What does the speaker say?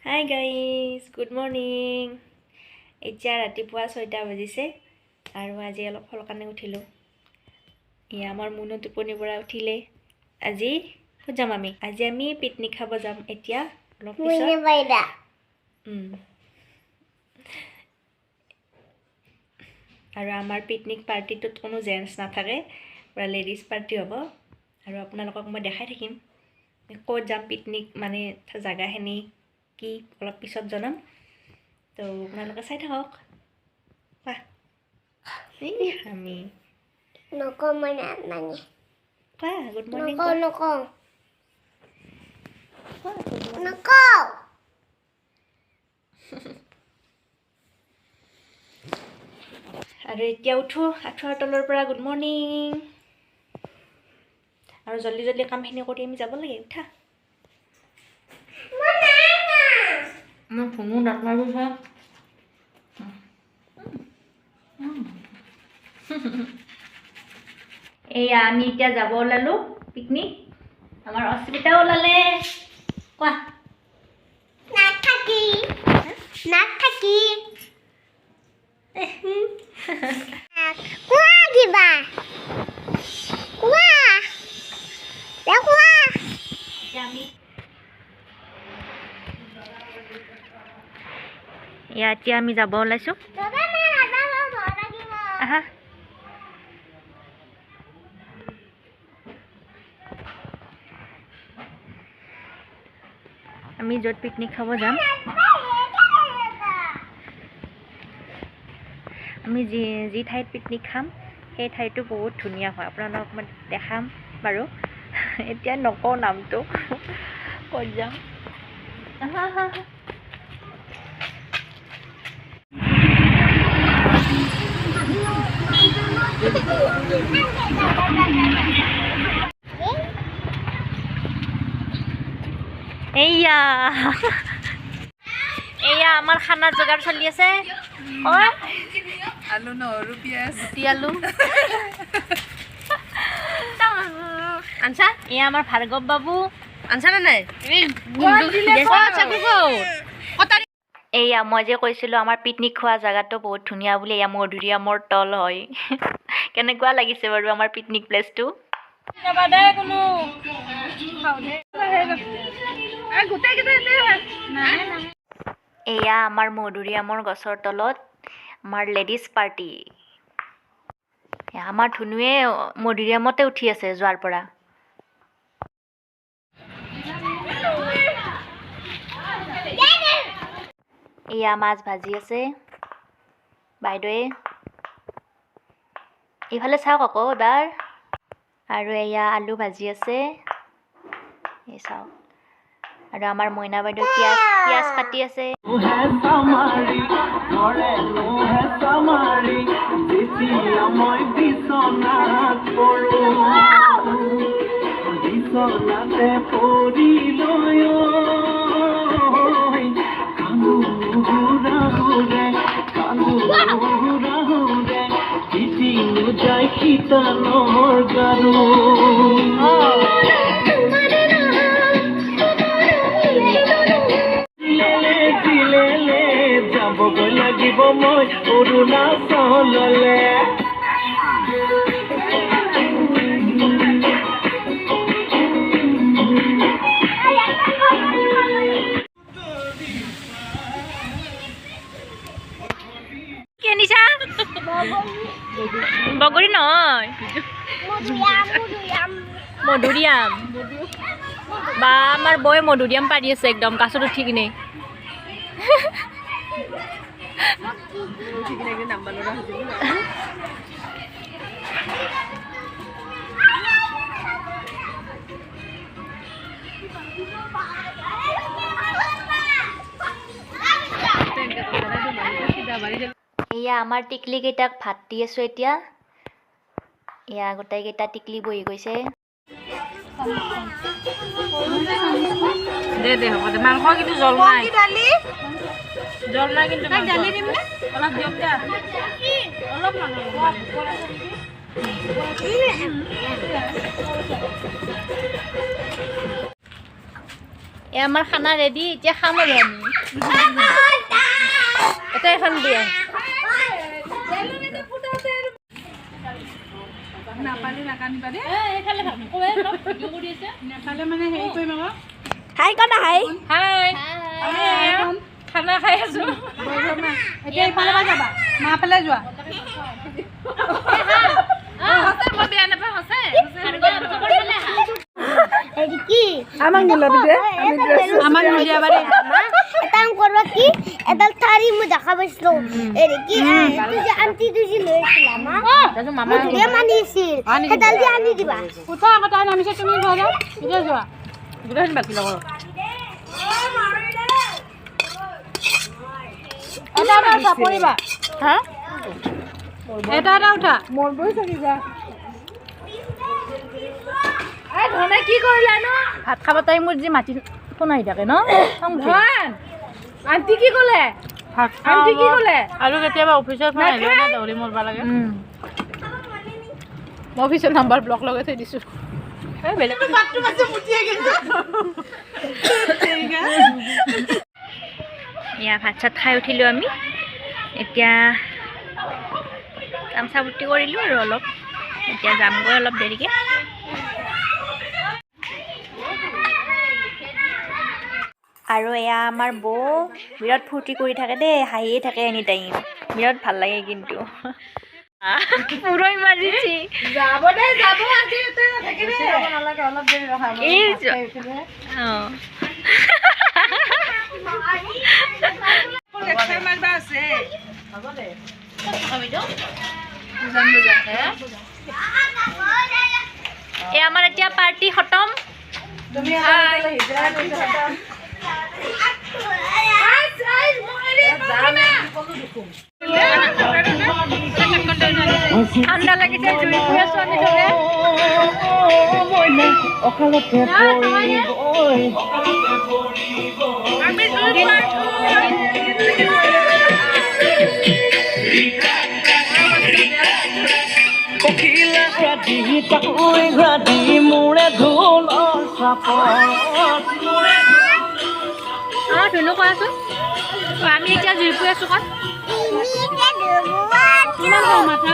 Hi guys, good morning. এতিয়া ৰাতিপুৱা 6টা বাজিছে আৰু আজি অলপ ফলকানে উঠিলো। আমাৰ মুনু টোপনিৰ পৰা উঠিলে। আজি ক'ত যাম আমি? আজি আমি পিকনিক খাব যাম এতিয়া অলপ পিছত। আৰু আমাৰ পিকনিক পাৰ্টিটোত কোনো জেন্টস নাথাকে, পুৰা লেডিজ পাৰ্টি হ'ব আৰু আপোনালোকক মই দেখাই থাকিম ক'ত যাম পিকনিক মানে জাগাখিনি কি অলপ পিছত জনাম। তো আপোনালোকে চাই থাকক। আমি নকওঁ মানে গুড মৰ্ণিং নকওঁ আৰু এতিয়া উঠো আঁঠুৱাৰ তলৰ পৰা গুড মৰ্ণিং আৰু জল্দি জল্দি কামখিনি কৰি আমি যাব লাগে। উঠা মই শুনো দাঁত মাৰিব এয়া আমি এতিয়া যাব ওলালো পিকনিক। আমাৰ অস্মিতাও ওলালে। কোৱা নাথাকি কোৱা কিবা কোৱা এতিয়া আমি যাব ওলাইছো। আহা আমি য'ত পিকনিক খাব যাম, আমি যি ঠাইত পিকনিক খাম সেই ঠাইটো বহুত ধুনীয়া হয়। আপোনালোকক মই দেখাম বাৰু, এতিয়া নকওঁ নামটো ক'ত যাম। এয়া আমাৰ খানাৰ যোগাৰ চলি আছে। আলু নহৰু পিঁয়াজ গুটি আলু আনছা। এয়া আমাৰ ভাৰ্গৱ বাবু আনছা নে নাই? এয়া মই যে কৈছিলোঁ আমাৰ পিকনিক খোৱা জেগাটো বহুত ধুনীয়া বুলি। এয়া মধুৰিআমৰ তল হয়। কেনেকুৱা লাগিছে বাৰু আমাৰ পিকনিক প্লেচটো? এয়া আমাৰ মধুৰিআমৰ গছৰ তলত আমাৰ লেডিজ পাৰ্টি। আমাৰ ধুনুৱে মধুৰিআমতে উঠি আছে যোৱাৰ পৰা। এয়া মাছ ভাজি আছে বাইদেৱে। এইফালে চাওক আকৌ এবাৰ। আৰু এয়া আলু ভাজি আছে, এই চাওক। আৰু আমাৰ মইনা বাইদেউ পিঁয়াজ কাটি আছে। যাবগৈ লাগিব মই অৰুণাচললে। কি আনিছা? বগৰী নহয়, মধুৰিআম। বা আমাৰ বৌয়ে মধুৰিআম পাৰি আছে একদম গাছত উঠি কিনে। এয়া আমাৰ টিকলি কেইটাক ভাত দি আছো এতিয়া। এয়া গোটেইকেইটা টিকলি বহি গৈছে। দে হ'ব দে। মাংস কিন্তু জল নাই, জল নাই কিন্তু দালি দিম নে অলপ দিয়ক দে। অলপ এই আমাৰ খানা ৰেডি এতিয়া খাম আৰু আমি এটা এখন দিয়া হাই কনা হাই হাই খানা খাই আছো এতিয়া ইফালে যাবা মা ফালে যোৱা মই বেয়া নাপাওঁ সঁচাই এৰি কি আমাক নিলাবি যে আমাক নিদিয়া বাৰে এটা কৰবা কি এডাল থাৰি মই দেখা পাইছিলো এৰি কি তুই যে আন্টি তুই যে লৈ আছিলা মা মামা যে মানিছিল এডাল দি আনি দিবা উঠা আকৌ তাই নামিছে তুমি ঘৰত এতিয়া যোৱা গোটেইখিনি বাকি লগ এটা উঠা পৰিবা হা এটা উঠা মোৰ বৈ থাকি যা ধনে কি কৰিলা ন ভাত খাব তাই মোৰ যে মাটি ফোন আহি থাকে ন আন্টি কি ক'লে আন্টি কি ক'লে আৰু কেতিয়াবা অফিচত ফোন আহিলে না দৌৰি মৰবা লাগে মই অফিচৰ নাম্বাৰ ব্লক লগাই থৈ দিছোঁ এয়া ভাত চাত খাই উঠিলোঁ আমি এতিয়া তামচা ফুৰ্তি কৰিলোঁ আৰু অলপ এতিয়া যামগৈ অলপ দেৰিকৈ আৰু এয়া আমাৰ বৌ বিৰাট ফূৰ্তি কৰি থাকে দেই হাঁহিয়ে থাকে এনি টাইম বিৰাট ভাল লাগে কিন্তু পুৰৈ মাৰিছি যাব দে যাব আজি তই নাথাকিবি নালাগে অলপ দেৰি ৰখা এই লেকচাৰ মাৰবা আছে হ'ব দে এই আমাৰ এতিয়া পাৰ্টি খতম তুমি ঠাণ্ডা লাগিছে জুই ফুৰা ছোৱালী চবে আমি জুই পখিলা ৰাতি তাকৈ ৰাতি মোৰে ঢোলৰ চাপত ধুনু কৈ আছো আমি এতিয়া জুই ফুৰি আছো কত কিমান মাথা